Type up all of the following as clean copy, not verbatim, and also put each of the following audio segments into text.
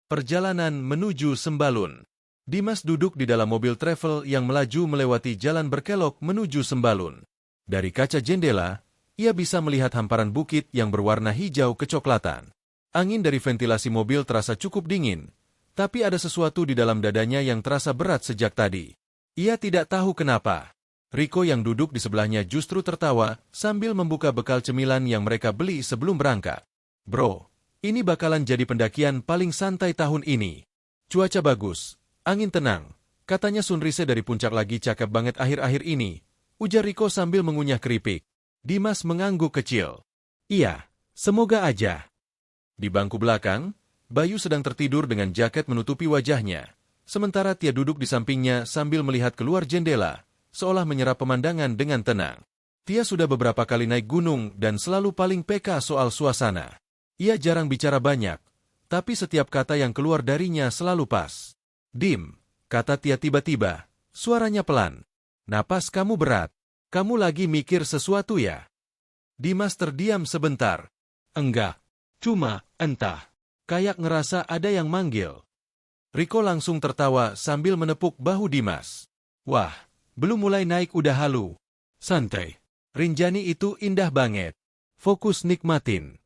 Perjalanan menuju Sembalun. Dimas duduk di dalam mobil travel yang melaju melewati jalan berkelok menuju Sembalun. Dari kaca jendela, ia bisa melihat hamparan bukit yang berwarna hijau kecoklatan. Angin dari ventilasi mobil terasa cukup dingin, tapi ada sesuatu di dalam dadanya yang terasa berat sejak tadi. Ia tidak tahu kenapa. Rico yang duduk di sebelahnya justru tertawa sambil membuka bekal cemilan yang mereka beli sebelum berangkat. Bro, ini bakalan jadi pendakian paling santai tahun ini. Cuaca bagus, angin tenang. Katanya Sunrise dari puncak lagi cakep banget akhir-akhir ini, ujar Rico sambil mengunyah keripik. Dimas mengangguk kecil. Iya, semoga aja. Di bangku belakang, Bayu sedang tertidur dengan jaket menutupi wajahnya. Sementara Tia duduk di sampingnya sambil melihat keluar jendela, seolah menyerap pemandangan dengan tenang. Tia sudah beberapa kali naik gunung dan selalu paling peka soal suasana. Ia jarang bicara banyak, tapi setiap kata yang keluar darinya selalu pas. Dim, kata Tia tiba-tiba, suaranya pelan. Napas kamu berat. Kamu lagi mikir sesuatu ya? Dimas terdiam sebentar. Enggak, cuma, entah. Kayak ngerasa ada yang manggil. Rico langsung tertawa sambil menepuk bahu Dimas. Wah, belum mulai naik udah halu. Santai. Rinjani itu indah banget. Fokus nikmatin.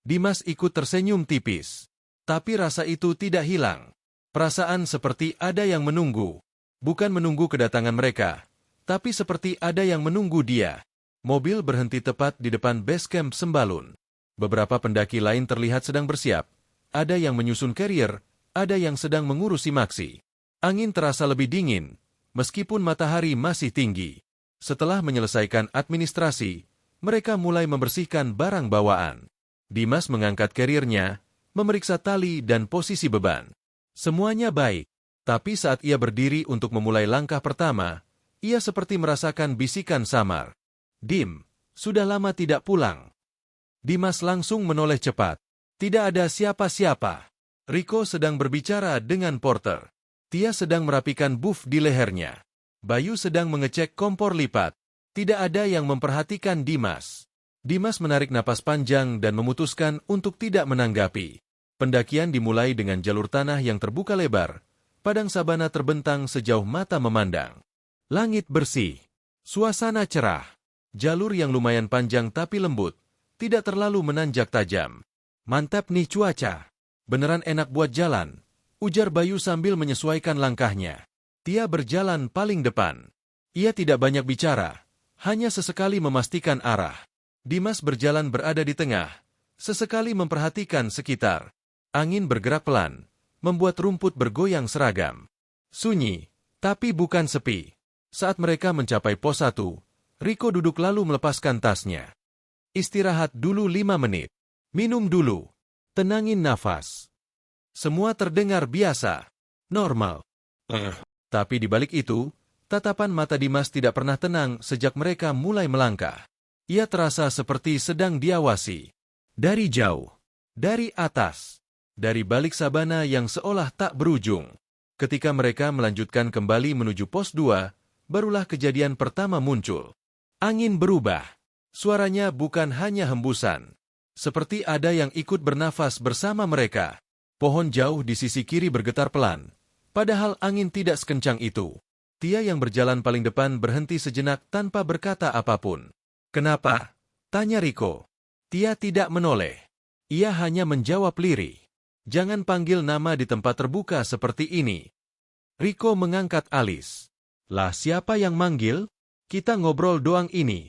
Dimas ikut tersenyum tipis. Tapi rasa itu tidak hilang. Perasaan seperti ada yang menunggu. Bukan menunggu kedatangan mereka, tapi seperti ada yang menunggu dia. Mobil berhenti tepat di depan base camp Sembalun. Beberapa pendaki lain terlihat sedang bersiap. Ada yang menyusun carrier, ada yang sedang mengurusi maksi. Angin terasa lebih dingin, meskipun matahari masih tinggi. Setelah menyelesaikan administrasi, mereka mulai membersihkan barang bawaan. Dimas mengangkat carriernya, memeriksa tali dan posisi beban. Semuanya baik, tapi saat ia berdiri untuk memulai langkah pertama, ia seperti merasakan bisikan samar. Dim, sudah lama tidak pulang. Dimas langsung menoleh cepat. Tidak ada siapa-siapa. Rico sedang berbicara dengan Porter. Tia sedang merapikan buff di lehernya. Bayu sedang mengecek kompor lipat. Tidak ada yang memperhatikan Dimas. Dimas menarik napas panjang dan memutuskan untuk tidak menanggapi. Pendakian dimulai dengan jalur tanah yang terbuka lebar. Padang sabana terbentang sejauh mata memandang. Langit bersih. Suasana cerah. Jalur yang lumayan panjang tapi lembut. Tidak terlalu menanjak tajam. Mantap nih cuaca. Beneran enak buat jalan, ujar Bayu sambil menyesuaikan langkahnya. Tia berjalan paling depan. Ia tidak banyak bicara, hanya sesekali memastikan arah. Dimas berjalan berada di tengah, sesekali memperhatikan sekitar. Angin bergerak pelan, membuat rumput bergoyang seragam. Sunyi, tapi bukan sepi. Saat mereka mencapai pos 1, Rico duduk lalu melepaskan tasnya. Istirahat dulu 5 menit. Minum dulu. Tenangin nafas. Semua terdengar biasa. Normal. Tapi di balik itu, tatapan mata Dimas tidak pernah tenang sejak mereka mulai melangkah. Ia terasa seperti sedang diawasi. Dari jauh. Dari atas. Dari balik sabana yang seolah tak berujung. Ketika mereka melanjutkan kembali menuju pos 2, barulah kejadian pertama muncul. Angin berubah. Suaranya bukan hanya hembusan. Seperti ada yang ikut bernafas bersama mereka. Pohon jauh di sisi kiri bergetar pelan. Padahal angin tidak sekencang itu. Tia yang berjalan paling depan berhenti sejenak tanpa berkata apapun. Kenapa? Tanya Rico. Tia tidak menoleh. Ia hanya menjawab lirih. Jangan panggil nama di tempat terbuka seperti ini. Rico mengangkat alis. Lah siapa yang manggil? Kita ngobrol doang ini.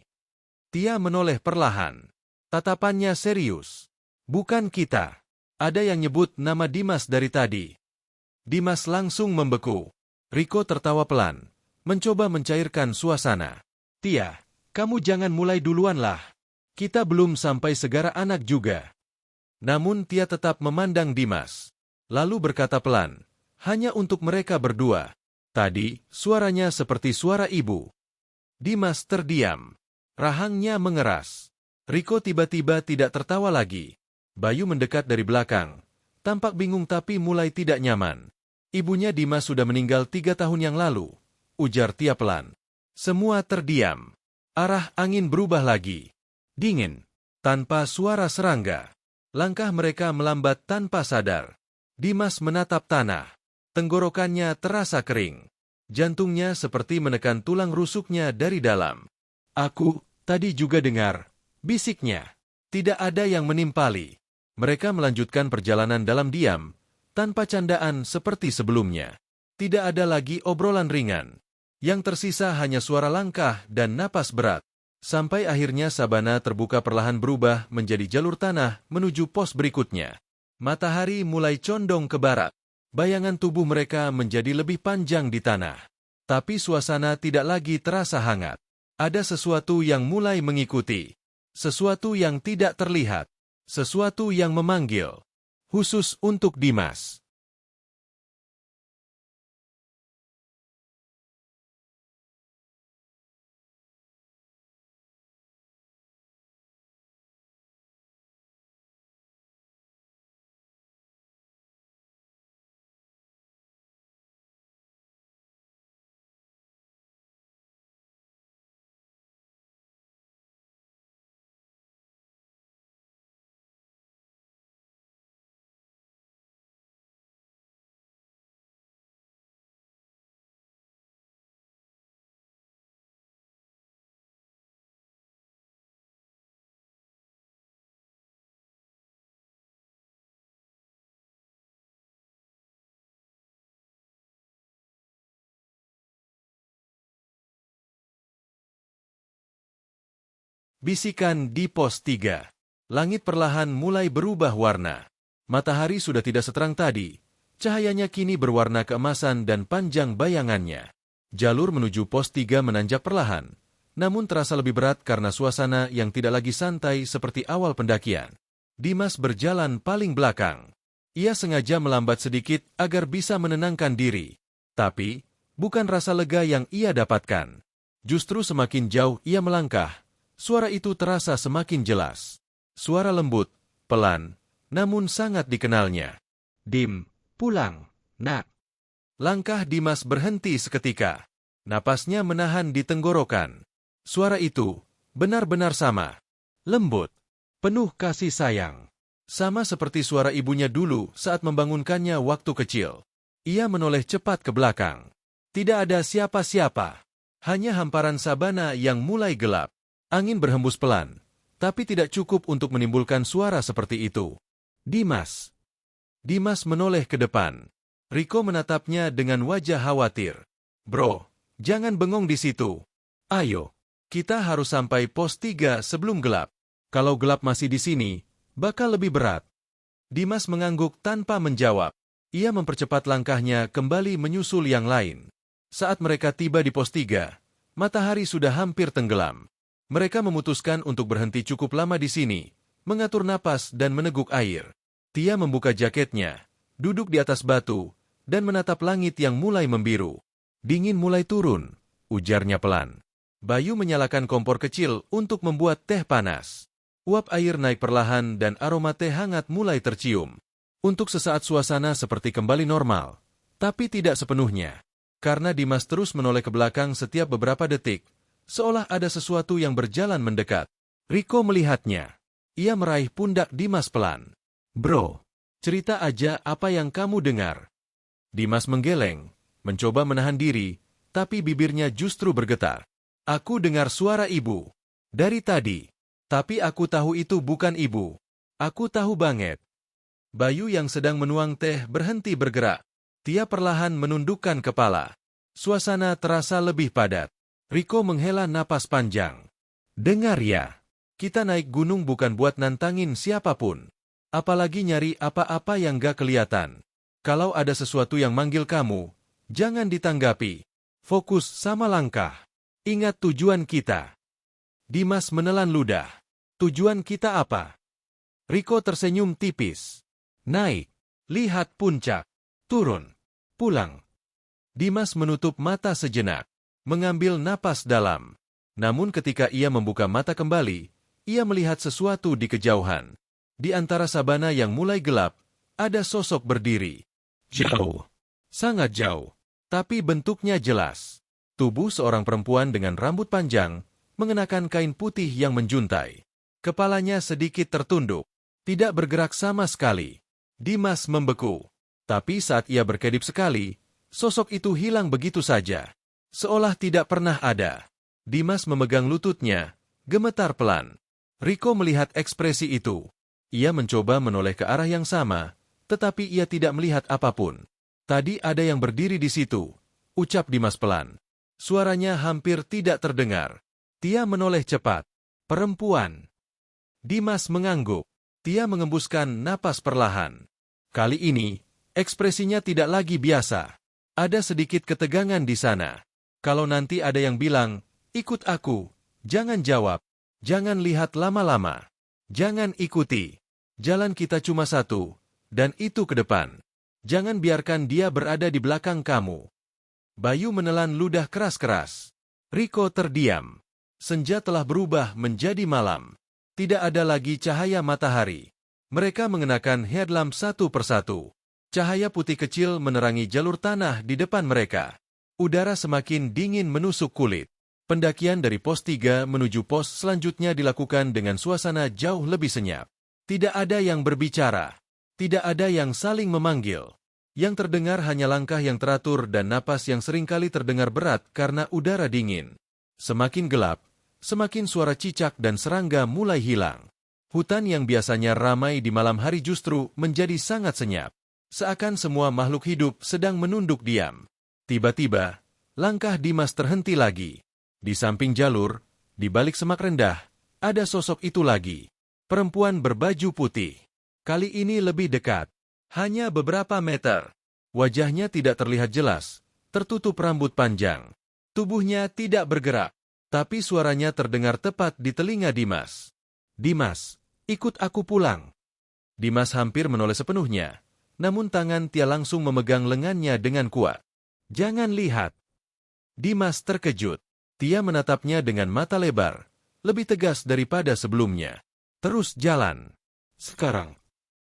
Tia menoleh perlahan. Tatapannya serius. Bukan kita. Ada yang nyebut nama Dimas dari tadi. Dimas langsung membeku. Rico tertawa pelan, mencoba mencairkan suasana. Tia, kamu jangan mulai duluan lah. Kita belum sampai segara anak juga. Namun Tia tetap memandang Dimas. Lalu berkata pelan, hanya untuk mereka berdua. Tadi, suaranya seperti suara ibu. Dimas terdiam. Rahangnya mengeras. Rico tiba-tiba tidak tertawa lagi. Bayu mendekat dari belakang. Tampak bingung tapi mulai tidak nyaman. Ibunya Dimas sudah meninggal 3 tahun yang lalu. Ujar Tia pelan. Semua terdiam. Arah angin berubah lagi. Dingin. Tanpa suara serangga. Langkah mereka melambat tanpa sadar. Dimas menatap tanah. Tenggorokannya terasa kering. Jantungnya seperti menekan tulang rusuknya dari dalam. Aku, tadi juga dengar, bisiknya. Tidak ada yang menimpali. Mereka melanjutkan perjalanan dalam diam, tanpa candaan seperti sebelumnya. Tidak ada lagi obrolan ringan. Yang tersisa hanya suara langkah dan napas berat. Sampai akhirnya sabana terbuka perlahan berubah menjadi jalur tanah menuju pos berikutnya. Matahari mulai condong ke barat. Bayangan tubuh mereka menjadi lebih panjang di tanah. Tapi suasana tidak lagi terasa hangat. Ada sesuatu yang mulai mengikuti. Sesuatu yang tidak terlihat. Sesuatu yang memanggil. Khusus untuk Dimas. Bisikan di pos 3. Langit perlahan mulai berubah warna. Matahari sudah tidak seterang tadi. Cahayanya kini berwarna keemasan dan panjang bayangannya. Jalur menuju pos 3 menanjak perlahan, namun terasa lebih berat karena suasana yang tidak lagi santai seperti awal pendakian. Dimas berjalan paling belakang. Ia sengaja melambat sedikit agar bisa menenangkan diri. Tapi, bukan rasa lega yang ia dapatkan. Justru semakin jauh ia melangkah, suara itu terasa semakin jelas. Suara lembut, pelan, namun sangat dikenalnya. Dim, pulang, nak. Langkah Dimas berhenti seketika. Napasnya menahan di tenggorokan. Suara itu benar-benar sama. Lembut, penuh kasih sayang. Sama seperti suara ibunya dulu saat membangunkannya waktu kecil. Ia menoleh cepat ke belakang. Tidak ada siapa-siapa. Hanya hamparan sabana yang mulai gelap. Angin berhembus pelan, tapi tidak cukup untuk menimbulkan suara seperti itu. Dimas. Dimas menoleh ke depan. Riko menatapnya dengan wajah khawatir. Bro, jangan bengong di situ. Ayo, kita harus sampai pos 3 sebelum gelap. Kalau gelap masih di sini, bakal lebih berat. Dimas mengangguk tanpa menjawab. Ia mempercepat langkahnya kembali menyusul yang lain. Saat mereka tiba di pos 3, matahari sudah hampir tenggelam. Mereka memutuskan untuk berhenti cukup lama di sini, mengatur napas dan meneguk air. Tia membuka jaketnya, duduk di atas batu, dan menatap langit yang mulai membiru. Dingin mulai turun, ujarnya pelan. Bayu menyalakan kompor kecil untuk membuat teh panas. Uap air naik perlahan dan aroma teh hangat mulai tercium. Untuk sesaat suasana seperti kembali normal, tapi tidak sepenuhnya. Karena Dimas terus menoleh ke belakang setiap beberapa detik, seolah ada sesuatu yang berjalan mendekat. Riko melihatnya. Ia meraih pundak Dimas pelan. Bro, cerita aja apa yang kamu dengar. Dimas menggeleng, mencoba menahan diri, tapi bibirnya justru bergetar. Aku dengar suara ibu. Dari tadi. Tapi aku tahu itu bukan ibu. Aku tahu banget. Bayu yang sedang menuang teh berhenti bergerak. Tia perlahan menundukkan kepala. Suasana terasa lebih padat. Riko menghela napas panjang. Dengar ya, kita naik gunung bukan buat nantangin siapapun. Apalagi nyari apa-apa yang gak kelihatan. Kalau ada sesuatu yang manggil kamu, jangan ditanggapi. Fokus sama langkah. Ingat tujuan kita. Dimas menelan ludah. Tujuan kita apa? Riko tersenyum tipis. Naik. Lihat puncak. Turun. Pulang. Dimas menutup mata sejenak. Mengambil napas dalam. Namun ketika ia membuka mata kembali, ia melihat sesuatu di kejauhan. Di antara sabana yang mulai gelap, ada sosok berdiri. Jauh. Sangat jauh. Tapi bentuknya jelas. Tubuh seorang perempuan dengan rambut panjang, mengenakan kain putih yang menjuntai. Kepalanya sedikit tertunduk. Tidak bergerak sama sekali. Dimas membeku. Tapi saat ia berkedip sekali, sosok itu hilang begitu saja. Seolah tidak pernah ada. Dimas memegang lututnya, gemetar pelan. Riko melihat ekspresi itu. Ia mencoba menoleh ke arah yang sama, tetapi ia tidak melihat apapun. Tadi ada yang berdiri di situ, ucap Dimas pelan. Suaranya hampir tidak terdengar. Tia menoleh cepat. Perempuan. Dimas mengangguk. Tia mengembuskan napas perlahan. Kali ini, ekspresinya tidak lagi biasa. Ada sedikit ketegangan di sana. Kalau nanti ada yang bilang, ikut aku, jangan jawab. Jangan lihat lama-lama. Jangan ikuti. Jalan kita cuma satu, dan itu ke depan. Jangan biarkan dia berada di belakang kamu. Bayu menelan ludah keras-keras. Riko terdiam. Senja telah berubah menjadi malam. Tidak ada lagi cahaya matahari. Mereka mengenakan headlamp satu persatu. Cahaya putih kecil menerangi jalur tanah di depan mereka. Udara semakin dingin menusuk kulit. Pendakian dari pos 3 menuju pos selanjutnya dilakukan dengan suasana jauh lebih senyap. Tidak ada yang berbicara. Tidak ada yang saling memanggil. Yang terdengar hanya langkah yang teratur dan napas yang seringkali terdengar berat karena udara dingin. Semakin gelap, semakin suara cicak dan serangga mulai hilang. Hutan yang biasanya ramai di malam hari justru menjadi sangat senyap. Seakan semua makhluk hidup sedang menunduk diam. Tiba-tiba, langkah Dimas terhenti lagi. Di samping jalur, di balik semak rendah, ada sosok itu lagi. Perempuan berbaju putih. Kali ini lebih dekat. Hanya beberapa meter. Wajahnya tidak terlihat jelas, tertutup rambut panjang. Tubuhnya tidak bergerak, tapi suaranya terdengar tepat di telinga Dimas. Dimas, ikut aku pulang. Dimas hampir menoleh sepenuhnya, namun tangan Tia langsung memegang lengannya dengan kuat. Jangan lihat. Dimas terkejut. Tia menatapnya dengan mata lebar, lebih tegas daripada sebelumnya. Terus jalan. Sekarang.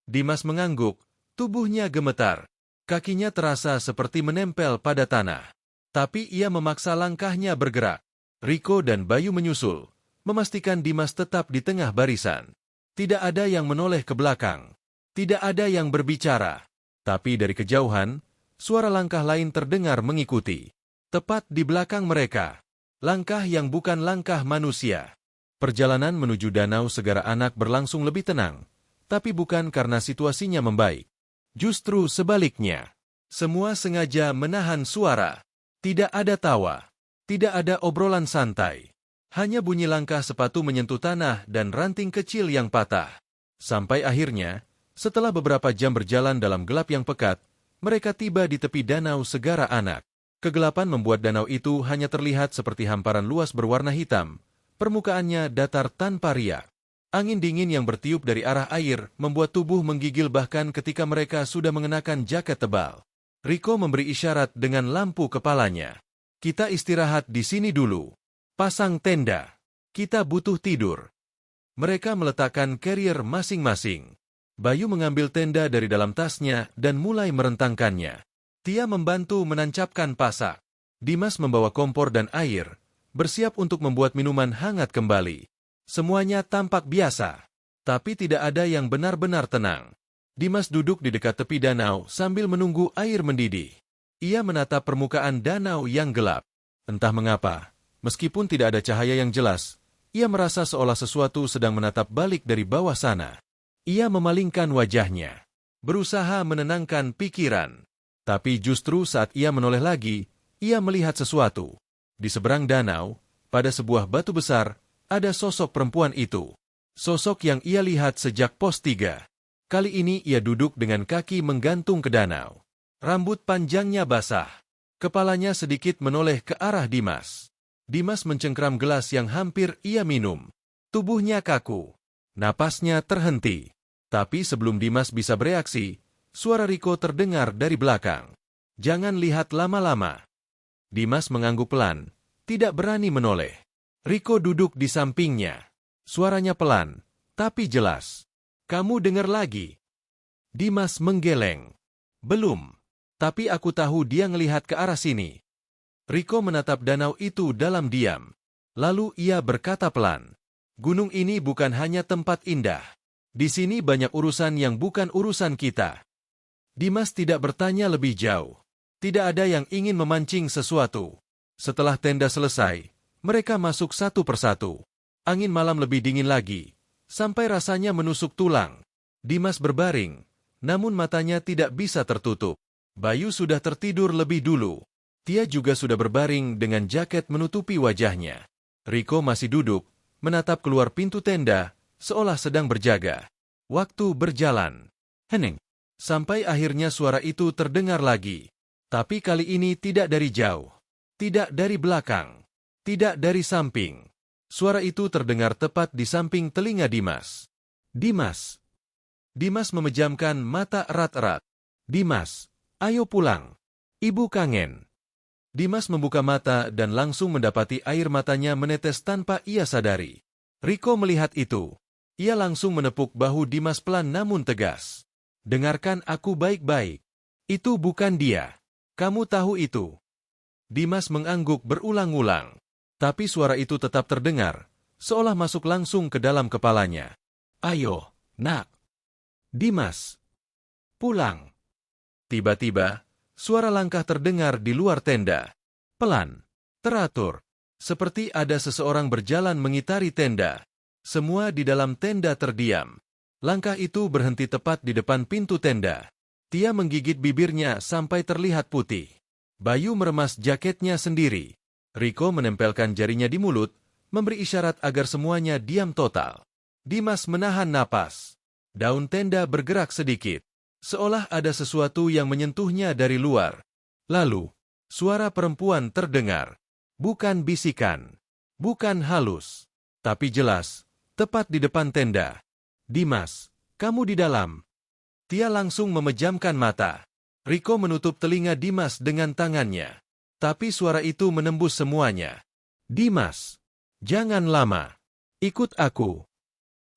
Dimas mengangguk, tubuhnya gemetar. Kakinya terasa seperti menempel pada tanah. Tapi ia memaksa langkahnya bergerak. Riko dan Bayu menyusul, memastikan Dimas tetap di tengah barisan. Tidak ada yang menoleh ke belakang. Tidak ada yang berbicara. Tapi dari kejauhan, suara langkah lain terdengar mengikuti. Tepat di belakang mereka. Langkah yang bukan langkah manusia. Perjalanan menuju Danau Segara Anak berlangsung lebih tenang, tapi bukan karena situasinya membaik. Justru sebaliknya. Semua sengaja menahan suara. Tidak ada tawa. Tidak ada obrolan santai. Hanya bunyi langkah sepatu menyentuh tanah dan ranting kecil yang patah. Sampai akhirnya, setelah beberapa jam berjalan dalam gelap yang pekat, mereka tiba di tepi Danau Segara Anak. Kegelapan membuat danau itu hanya terlihat seperti hamparan luas berwarna hitam. Permukaannya datar tanpa riak. Angin dingin yang bertiup dari arah air membuat tubuh menggigil bahkan ketika mereka sudah mengenakan jaket tebal. Riko memberi isyarat dengan lampu kepalanya. Kita istirahat di sini dulu. Pasang tenda. Kita butuh tidur. Mereka meletakkan carrier masing-masing. Bayu mengambil tenda dari dalam tasnya dan mulai merentangkannya. Tia membantu menancapkan pasak. Dimas membawa kompor dan air, bersiap untuk membuat minuman hangat kembali. Semuanya tampak biasa, tapi tidak ada yang benar-benar tenang. Dimas duduk di dekat tepi danau sambil menunggu air mendidih. Ia menatap permukaan danau yang gelap. Entah mengapa, meskipun tidak ada cahaya yang jelas, ia merasa seolah sesuatu sedang menatap balik dari bawah sana. Ia memalingkan wajahnya, berusaha menenangkan pikiran. Tapi justru saat ia menoleh lagi, ia melihat sesuatu. Di seberang danau, pada sebuah batu besar, ada sosok perempuan itu. Sosok yang ia lihat sejak pos 3. Kali ini ia duduk dengan kaki menggantung ke danau. Rambut panjangnya basah. Kepalanya sedikit menoleh ke arah Dimas. Dimas mencengkram gelas yang hampir ia minum. Tubuhnya kaku. Napasnya terhenti. Tapi sebelum Dimas bisa bereaksi, suara Riko terdengar dari belakang. Jangan lihat lama-lama. Dimas mengangguk pelan, tidak berani menoleh. Riko duduk di sampingnya. Suaranya pelan, tapi jelas. Kamu dengar lagi? Dimas menggeleng. Belum. Tapi aku tahu dia ngelihat ke arah sini. Riko menatap danau itu dalam diam. Lalu ia berkata pelan. Gunung ini bukan hanya tempat indah. Di sini banyak urusan yang bukan urusan kita. Dimas tidak bertanya lebih jauh. Tidak ada yang ingin memancing sesuatu. Setelah tenda selesai, mereka masuk satu persatu. Angin malam lebih dingin lagi, sampai rasanya menusuk tulang. Dimas berbaring, namun matanya tidak bisa tertutup. Bayu sudah tertidur lebih dulu. Tia juga sudah berbaring dengan jaket menutupi wajahnya. Riko masih duduk, menatap keluar pintu tenda, seolah sedang berjaga. Waktu berjalan. Hening. Sampai akhirnya suara itu terdengar lagi. Tapi kali ini tidak dari jauh. Tidak dari belakang. Tidak dari samping. Suara itu terdengar tepat di samping telinga Dimas. Dimas. Dimas memejamkan mata erat-erat. Dimas, ayo pulang. Ibu kangen. Dimas membuka mata dan langsung mendapati air matanya menetes tanpa ia sadari. Riko melihat itu. Ia langsung menepuk bahu Dimas pelan namun tegas. Dengarkan aku baik-baik. Itu bukan dia. Kamu tahu itu. Dimas mengangguk berulang-ulang. Tapi suara itu tetap terdengar, seolah masuk langsung ke dalam kepalanya. Ayo, nak. Dimas. Pulang. Tiba-tiba, suara langkah terdengar di luar tenda. Pelan. Teratur. Seperti ada seseorang berjalan mengitari tenda. Semua di dalam tenda terdiam. Langkah itu berhenti tepat di depan pintu tenda. Tia menggigit bibirnya sampai terlihat putih. Bayu meremas jaketnya sendiri. Riko menempelkan jarinya di mulut, memberi isyarat agar semuanya diam total. Dimas menahan napas. Daun tenda bergerak sedikit, seolah ada sesuatu yang menyentuhnya dari luar. Lalu, suara perempuan terdengar. Bukan bisikan, bukan halus, tapi jelas, tepat di depan tenda. Dimas, kamu di dalam. Tia langsung memejamkan mata. Riko menutup telinga Dimas dengan tangannya. Tapi suara itu menembus semuanya. Dimas, jangan lama. Ikut aku.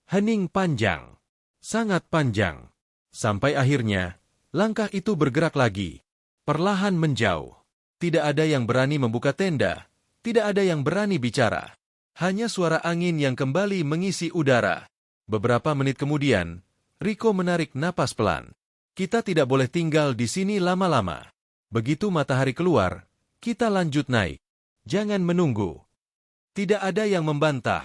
Hening panjang. Sangat panjang. Sampai akhirnya, langkah itu bergerak lagi. Perlahan menjauh. Tidak ada yang berani membuka tenda. Tidak ada yang berani bicara. Hanya suara angin yang kembali mengisi udara. Beberapa menit kemudian, Riko menarik napas pelan. Kita tidak boleh tinggal di sini lama-lama. Begitu matahari keluar, kita lanjut naik. Jangan menunggu. Tidak ada yang membantah.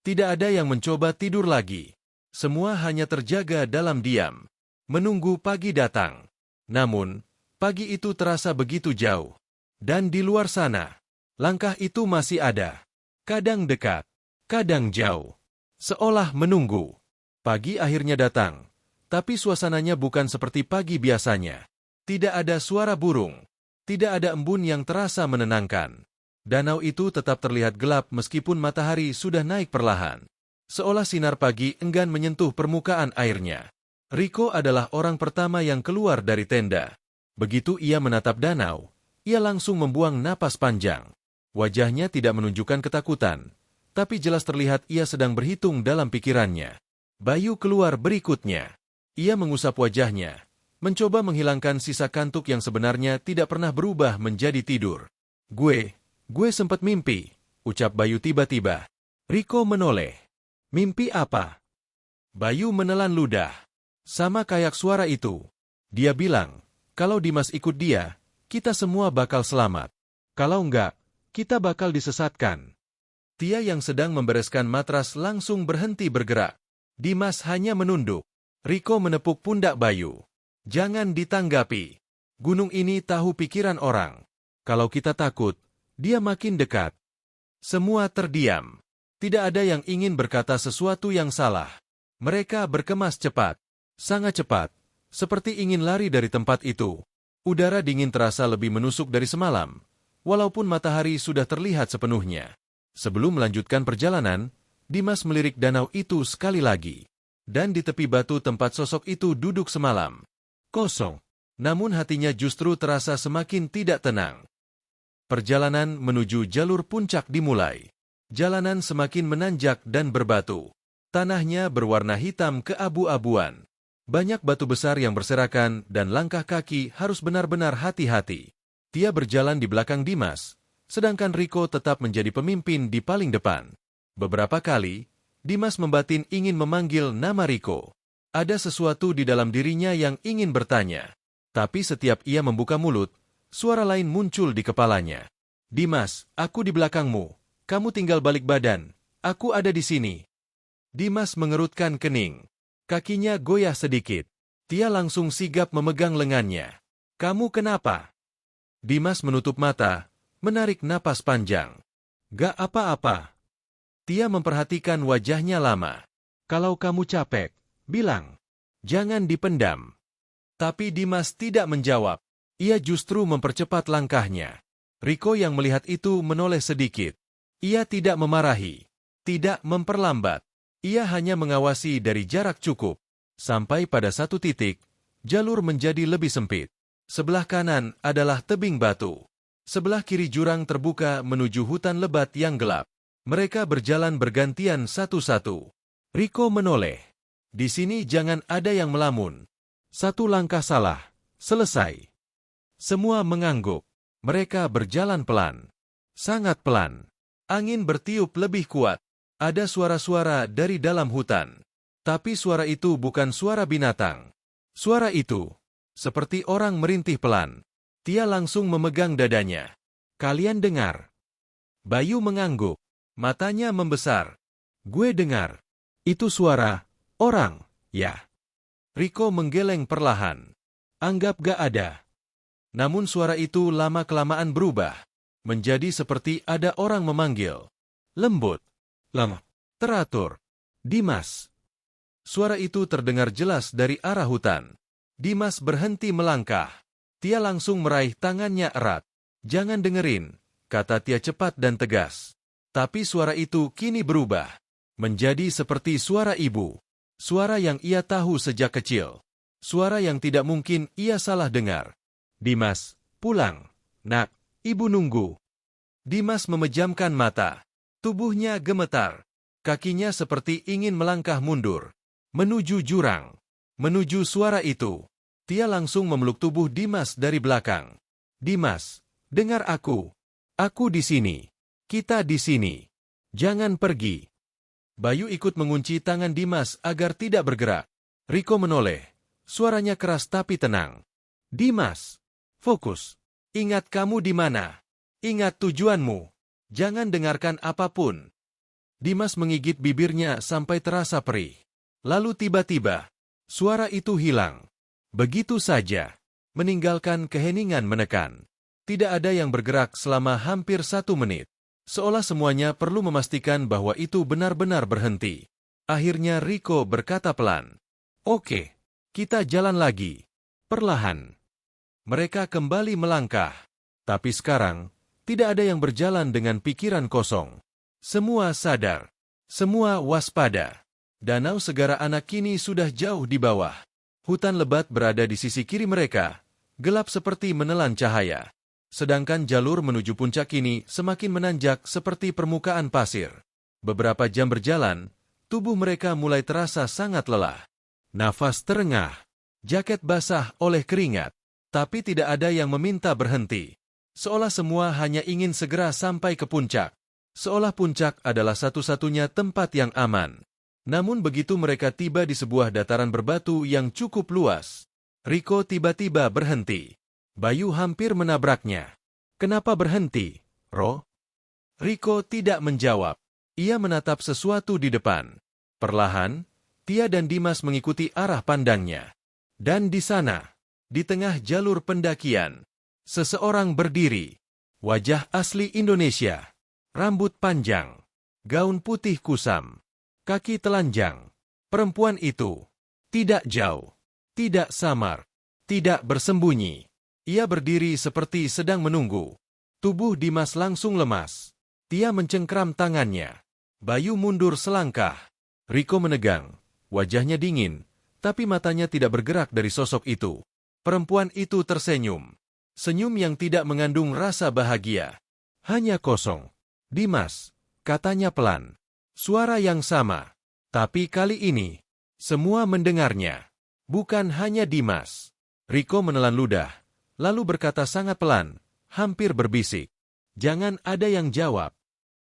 Tidak ada yang mencoba tidur lagi. Semua hanya terjaga dalam diam. Menunggu pagi datang. Namun, pagi itu terasa begitu jauh. Dan di luar sana, langkah itu masih ada. Kadang dekat, kadang jauh. Seolah menunggu. Pagi akhirnya datang. Tapi suasananya bukan seperti pagi biasanya. Tidak ada suara burung. Tidak ada embun yang terasa menenangkan. Danau itu tetap terlihat gelap meskipun matahari sudah naik perlahan. Seolah sinar pagi enggan menyentuh permukaan airnya. Riko adalah orang pertama yang keluar dari tenda. Begitu ia menatap danau, ia langsung membuang napas panjang. Wajahnya tidak menunjukkan ketakutan, tapi jelas terlihat ia sedang berhitung dalam pikirannya. Bayu keluar berikutnya. Ia mengusap wajahnya. Mencoba menghilangkan sisa kantuk yang sebenarnya tidak pernah berubah menjadi tidur. Gue sempat mimpi, ucap Bayu tiba-tiba. Riko menoleh. Mimpi apa? Bayu menelan ludah. Sama kayak suara itu. Dia bilang, kalau Dimas ikut dia, kita semua bakal selamat. Kalau enggak, kita bakal disesatkan. Tia yang sedang membereskan matras langsung berhenti bergerak. Dimas hanya menunduk. Riko menepuk pundak Bayu. Jangan ditanggapi. Gunung ini tahu pikiran orang. Kalau kita takut, dia makin dekat. Semua terdiam. Tidak ada yang ingin berkata sesuatu yang salah. Mereka berkemas cepat. Sangat cepat. Seperti ingin lari dari tempat itu. Udara dingin terasa lebih menusuk dari semalam. Walaupun matahari sudah terlihat sepenuhnya. Sebelum melanjutkan perjalanan, Dimas melirik danau itu sekali lagi. Dan di tepi batu tempat sosok itu duduk semalam. Kosong. Namun hatinya justru terasa semakin tidak tenang. Perjalanan menuju jalur puncak dimulai. Jalanan semakin menanjak dan berbatu. Tanahnya berwarna hitam keabu-abuan. Banyak batu besar yang berserakan dan langkah kaki harus benar-benar hati-hati. Tia berjalan di belakang Dimas, sedangkan Riko tetap menjadi pemimpin di paling depan. Beberapa kali, Dimas membatin ingin memanggil nama Riko. Ada sesuatu di dalam dirinya yang ingin bertanya. Tapi setiap ia membuka mulut, suara lain muncul di kepalanya. Dimas, aku di belakangmu. Kamu tinggal balik badan. Aku ada di sini. Dimas mengerutkan kening. Kakinya goyah sedikit. Tia langsung sigap memegang lengannya. Kamu kenapa? Dimas menutup mata, menarik napas panjang. Gak apa-apa. Tia memperhatikan wajahnya lama. Kalau kamu capek, bilang. Jangan dipendam. Tapi Dimas tidak menjawab. Ia justru mempercepat langkahnya. Riko yang melihat itu menoleh sedikit. Ia tidak memarahi. Tidak memperlambat. Ia hanya mengawasi dari jarak cukup. Sampai pada satu titik, jalur menjadi lebih sempit. Sebelah kanan adalah tebing batu. Sebelah kiri jurang terbuka menuju hutan lebat yang gelap. Mereka berjalan bergantian satu-satu. Riko menoleh. Di sini jangan ada yang melamun. Satu langkah salah, selesai. Semua mengangguk. Mereka berjalan pelan. Sangat pelan. Angin bertiup lebih kuat. Ada suara-suara dari dalam hutan. Tapi suara itu bukan suara binatang. Suara itu, seperti orang merintih pelan. Tia langsung memegang dadanya. Kalian dengar? Bayu mengangguk. Matanya membesar. Gue dengar. Itu suara orang, ya. Riko menggeleng perlahan. Anggap gak ada. Namun suara itu lama-kelamaan berubah. Menjadi seperti ada orang memanggil. Lembut. Lama. Teratur. Dimas. Suara itu terdengar jelas dari arah hutan. Dimas berhenti melangkah. Tia langsung meraih tangannya erat. Jangan dengerin, kata Tia cepat dan tegas. Tapi suara itu kini berubah. Menjadi seperti suara ibu. Suara yang ia tahu sejak kecil. Suara yang tidak mungkin ia salah dengar. Dimas, pulang. Nak, ibu nunggu. Dimas memejamkan mata. Tubuhnya gemetar. Kakinya seperti ingin melangkah mundur. Menuju jurang. Menuju suara itu. Tia langsung memeluk tubuh Dimas dari belakang. Dimas, dengar aku. Aku di sini. Kita di sini. Jangan pergi. Bayu ikut mengunci tangan Dimas agar tidak bergerak. Riko menoleh. Suaranya keras tapi tenang. Dimas, fokus. Ingat kamu di mana. Ingat tujuanmu. Jangan dengarkan apapun. Dimas menggigit bibirnya sampai terasa perih. Lalu tiba-tiba, suara itu hilang. Begitu saja. Meninggalkan keheningan menekan. Tidak ada yang bergerak selama hampir 1 menit. Seolah semuanya perlu memastikan bahwa itu benar-benar berhenti. Akhirnya Riko berkata pelan. Oke, kita jalan lagi. Perlahan. Mereka kembali melangkah. Tapi sekarang, tidak ada yang berjalan dengan pikiran kosong. Semua sadar. Semua waspada. Danau Segara Anak kini sudah jauh di bawah. Hutan lebat berada di sisi kiri mereka. Gelap seperti menelan cahaya. Sedangkan jalur menuju puncak ini semakin menanjak seperti permukaan pasir. Beberapa jam berjalan, tubuh mereka mulai terasa sangat lelah. Nafas terengah, jaket basah oleh keringat. Tapi tidak ada yang meminta berhenti. Seolah semua hanya ingin segera sampai ke puncak. Seolah puncak adalah satu-satunya tempat yang aman. Namun begitu mereka tiba di sebuah dataran berbatu yang cukup luas, Riko tiba-tiba berhenti. Bayu hampir menabraknya. Kenapa berhenti, Ro? Riko tidak menjawab. Ia menatap sesuatu di depan. Perlahan, Tia dan Dimas mengikuti arah pandangnya. Dan di sana, di tengah jalur pendakian, seseorang berdiri. Wajah asli Indonesia. Rambut panjang. Gaun putih kusam. Kaki telanjang. Perempuan itu tidak jauh. Tidak samar. Tidak bersembunyi. Ia berdiri seperti sedang menunggu. Tubuh Dimas langsung lemas. Tia mencengkram tangannya. Bayu mundur selangkah. Riko menegang. Wajahnya dingin, tapi matanya tidak bergerak dari sosok itu. Perempuan itu tersenyum. Senyum yang tidak mengandung rasa bahagia. Hanya kosong. Dimas, katanya pelan. Suara yang sama. Tapi kali ini, semua mendengarnya. Bukan hanya Dimas. Riko menelan ludah. Lalu berkata sangat pelan, hampir berbisik. Jangan ada yang jawab.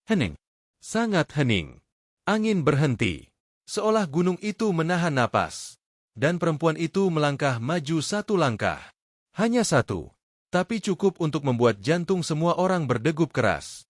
Hening. Sangat hening. Angin berhenti. Seolah gunung itu menahan napas. Dan perempuan itu melangkah maju 1 langkah. Hanya satu. Tapi cukup untuk membuat jantung semua orang berdegup keras.